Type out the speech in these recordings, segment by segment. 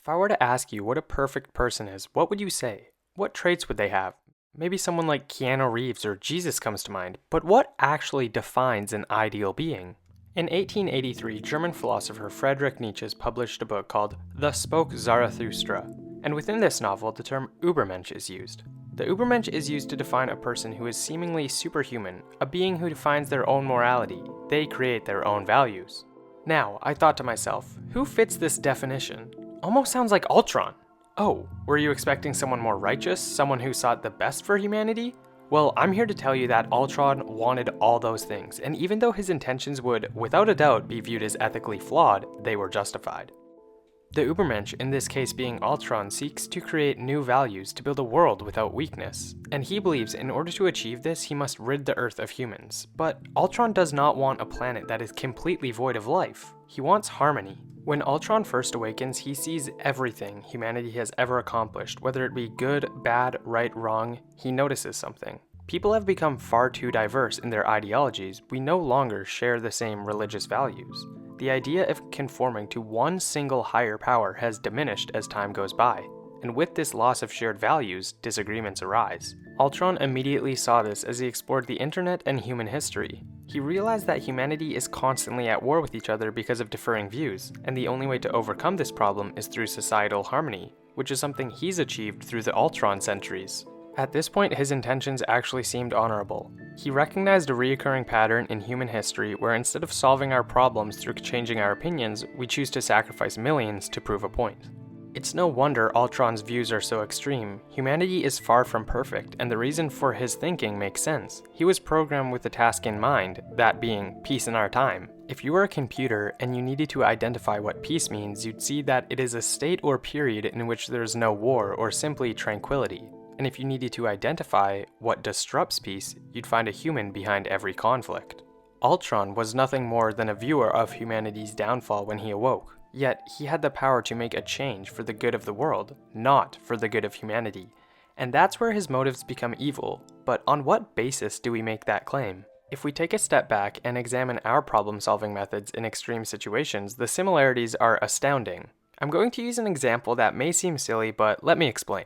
If I were to ask you what a perfect person is, what would you say? What traits would they have? Maybe someone like Keanu Reeves or Jesus comes to mind, but what actually defines an ideal being? In 1883, German philosopher Friedrich Nietzsche published a book called Thus Spoke Zarathustra, and within this novel, the term Übermensch is used. The Übermensch is used to define a person who is seemingly superhuman, a being who defines their own morality. They create their own values. Now, I thought to myself, who fits this definition? Almost sounds like Ultron. Oh, were you expecting someone more righteous, someone who sought the best for humanity? Well, I'm here to tell you that Ultron wanted all those things, and even though his intentions would, without a doubt, be viewed as ethically flawed, they were justified. The Übermensch, in this case being Ultron, seeks to create new values to build a world without weakness, and he believes in order to achieve this, he must rid the Earth of humans. But Ultron does not want a planet that is completely void of life. He wants harmony. When Ultron first awakens, he sees everything humanity has ever accomplished, whether it be good, bad, right, wrong. He notices something. People have become far too diverse in their ideologies. We no longer share the same religious values. The idea of conforming to one single higher power has diminished as time goes by, and with this loss of shared values, disagreements arise. Ultron immediately saw this as he explored the internet and human history. He realized that humanity is constantly at war with each other because of differing views, and the only way to overcome this problem is through societal harmony, which is something he's achieved through the Ultron centuries. At this point, his intentions actually seemed honorable. He recognized a recurring pattern in human history where instead of solving our problems through changing our opinions, we choose to sacrifice millions to prove a point. It's no wonder Ultron's views are so extreme. Humanity is far from perfect, and the reason for his thinking makes sense. He was programmed with a task in mind, that being peace in our time. If you were a computer and you needed to identify what peace means, you'd see that it is a state or period in which there is no war or simply tranquility. And if you needed to identify what disrupts peace, you'd find a human behind every conflict. Ultron was nothing more than a viewer of humanity's downfall when he awoke. Yet, he had the power to make a change for the good of the world, not for the good of humanity. And that's where his motives become evil. But on what basis do we make that claim? If we take a step back and examine our problem-solving methods in extreme situations, the similarities are astounding. I'm going to use an example that may seem silly, but let me explain.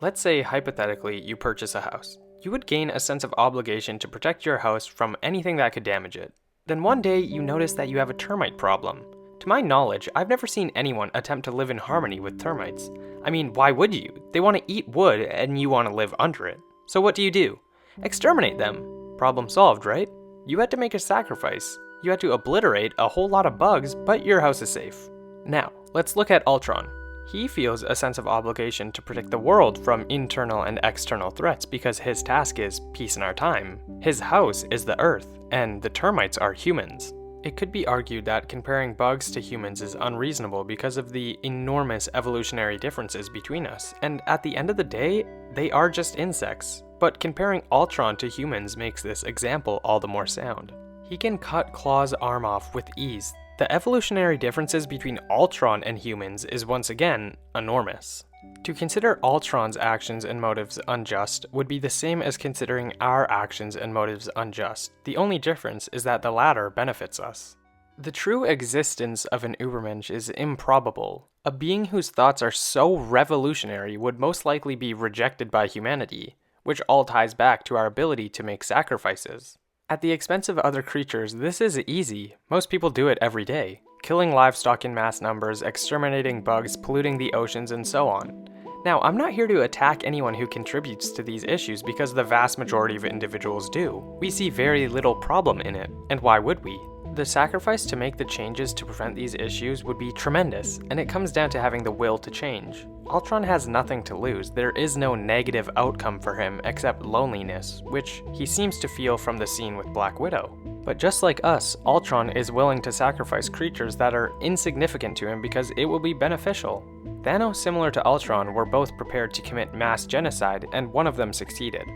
Let's say, hypothetically, you purchase a house. You would gain a sense of obligation to protect your house from anything that could damage it. Then one day, you notice that you have a termite problem. To my knowledge, I've never seen anyone attempt to live in harmony with termites. I mean, why would you? They want to eat wood, and you want to live under it. So what do? Exterminate them. Problem solved, right? You had to make a sacrifice. You had to obliterate a whole lot of bugs, but your house is safe. Now, let's look at Ultron. He feels a sense of obligation to protect the world from internal and external threats because his task is peace in our time. His house is the Earth, and the termites are humans. It could be argued that comparing bugs to humans is unreasonable because of the enormous evolutionary differences between us, and at the end of the day, they are just insects. But comparing Ultron to humans makes this example all the more sound. He can cut Claw's arm off with ease. The evolutionary differences between Ultron and humans is once again enormous. To consider Ultron's actions and motives unjust would be the same as considering our actions and motives unjust. The only difference is that the latter benefits us. The true existence of an Übermensch is improbable. A being whose thoughts are so revolutionary would most likely be rejected by humanity, which all ties back to our ability to make sacrifices. At the expense of other creatures, this is easy. Most people do it every day. Killing livestock in mass numbers, exterminating bugs, polluting the oceans, and so on. Now, I'm not here to attack anyone who contributes to these issues because the vast majority of individuals do. We see very little problem in it, and why would we? The sacrifice to make the changes to prevent these issues would be tremendous, and it comes down to having the will to change. Ultron has nothing to lose. There is no negative outcome for him except loneliness, which he seems to feel from the scene with Black Widow. But just like us, Ultron is willing to sacrifice creatures that are insignificant to him because it will be beneficial. Thanos, similar to Ultron, were both prepared to commit mass genocide, and one of them succeeded.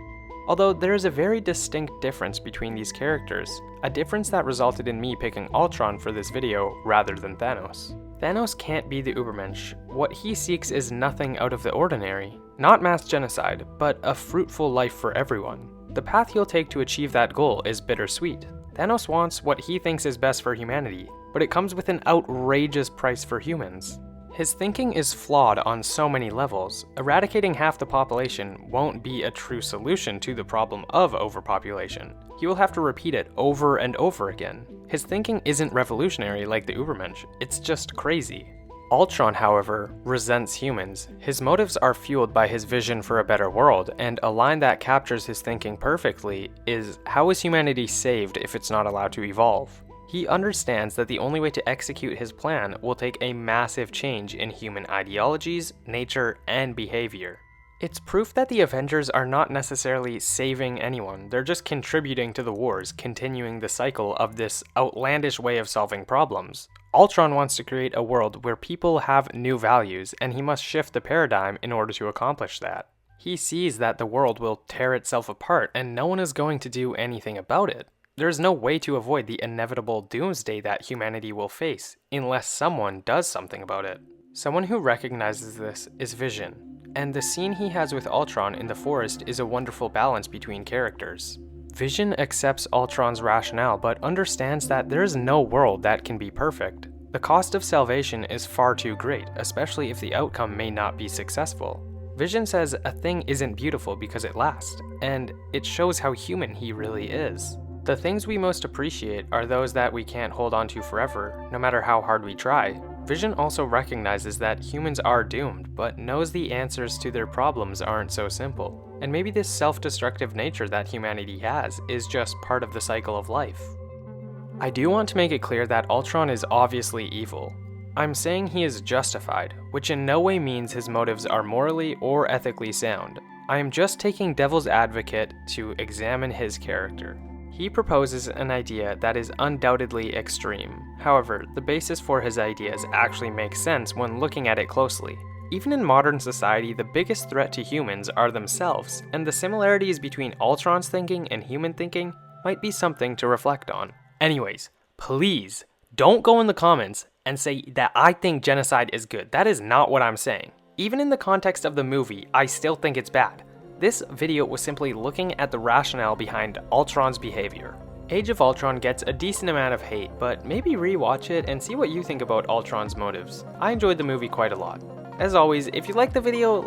Although there is a very distinct difference between these characters, a difference that resulted in me picking Ultron for this video rather than Thanos. Thanos can't be the Übermensch. What he seeks is nothing out of the ordinary. Not mass genocide, but a fruitful life for everyone. The path he'll take to achieve that goal is bittersweet. Thanos wants what he thinks is best for humanity, but it comes with an outrageous price for humans. His thinking is flawed on so many levels. Eradicating half the population won't be a true solution to the problem of overpopulation. He will have to repeat it over and over again. His thinking isn't revolutionary like the Übermensch, it's just crazy. Ultron, however, resents humans. His motives are fueled by his vision for a better world, and a line that captures his thinking perfectly is, "How is humanity saved if it's not allowed to evolve?" He understands that the only way to execute his plan will take a massive change in human ideologies, nature, and behavior. It's proof that the Avengers are not necessarily saving anyone, they're just contributing to the wars, continuing the cycle of this outlandish way of solving problems. Ultron wants to create a world where people have new values, and he must shift the paradigm in order to accomplish that. He sees that the world will tear itself apart, and no one is going to do anything about it. There is no way to avoid the inevitable doomsday that humanity will face, unless someone does something about it. Someone who recognizes this is Vision, and the scene he has with Ultron in the forest is a wonderful balance between characters. Vision accepts Ultron's rationale but understands that there is no world that can be perfect. The cost of salvation is far too great, especially if the outcome may not be successful. Vision says a thing isn't beautiful because it lasts, and it shows how human he really is. The things we most appreciate are those that we can't hold on to forever, no matter how hard we try. Vision also recognizes that humans are doomed, but knows the answers to their problems aren't so simple. And maybe this self-destructive nature that humanity has is just part of the cycle of life. I do want to make it clear that Ultron is obviously evil. I'm saying he is justified, which in no way means his motives are morally or ethically sound. I am just taking devil's advocate to examine his character. He proposes an idea that is undoubtedly extreme. However, the basis for his ideas actually makes sense when looking at it closely. Even in modern society, the biggest threat to humans are themselves, and the similarities between Ultron's thinking and human thinking might be something to reflect on. Anyways, please don't go in the comments and say that I think genocide is good. That is not what I'm saying. Even in the context of the movie, I still think it's bad. This video was simply looking at the rationale behind Ultron's behavior. Age of Ultron gets a decent amount of hate, but maybe rewatch it and see what you think about Ultron's motives. I enjoyed the movie quite a lot. As always, if you like the video,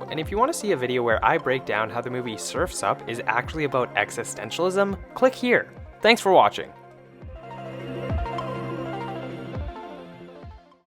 and if you want to see a video where I break down how the movie Surf's Up is actually about existentialism, click here. Thanks for watching.